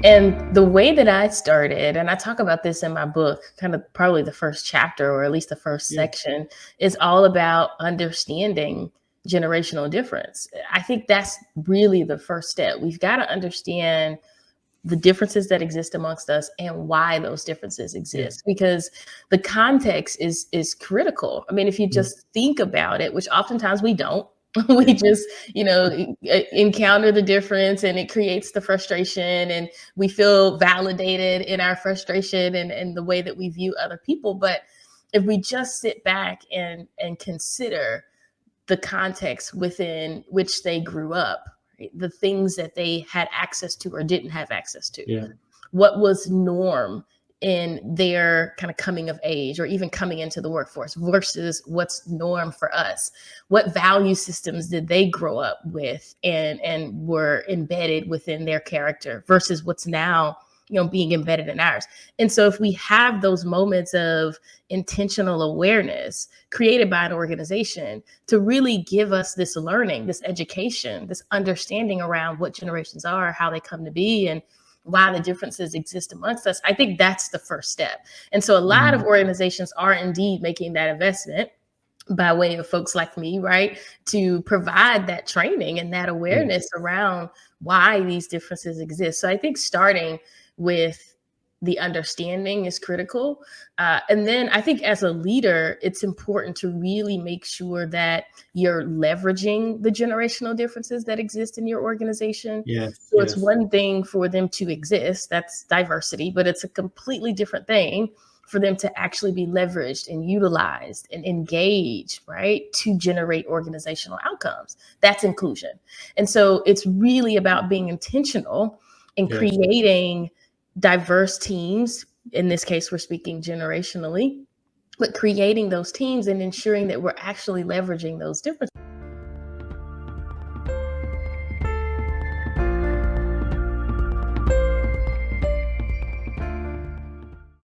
And the way that I started, and I talk about this in my book, kind of probably the first chapter or at least the first Yeah. section, is all about understanding generational difference. I think that's really the first step. We've got to understand the differences that exist amongst us and why those differences Yeah. exist, because the context is critical. I mean, if you Yeah. just think about it, which oftentimes we don't, we Yeah. just encounter the difference and it creates the frustration, and we feel validated in our frustration and the way that we view other people. But if we just sit back and consider the context within which they grew up, right? The things that they had access to or didn't have access to, Yeah. what was norm in their kind of coming of age or even coming into the workforce versus what's norm for us. What value systems did they grow up with and were embedded within their character versus what's now being embedded in ours. And so if we have those moments of intentional awareness created by an organization to really give us this learning, this education, this understanding around what generations are, how they come to be, and why the differences exist amongst us, I think that's the first step. And so a lot of organizations are indeed making that investment by way of folks like me, right, to provide that training and that Yeah. awareness around why these differences exist. So I think starting with the understanding is critical. And then I think as a leader, it's important to really make sure that you're leveraging the generational differences that exist in your organization. Yes. So it's Yes. one thing for them to exist, that's diversity, but it's a completely different thing for them to actually be leveraged and utilized and engaged, right, to generate organizational outcomes. That's inclusion. And so it's really about being intentional in Yes. creating diverse teams. In this case, we're speaking generationally, but creating those teams and ensuring that we're actually leveraging those differences.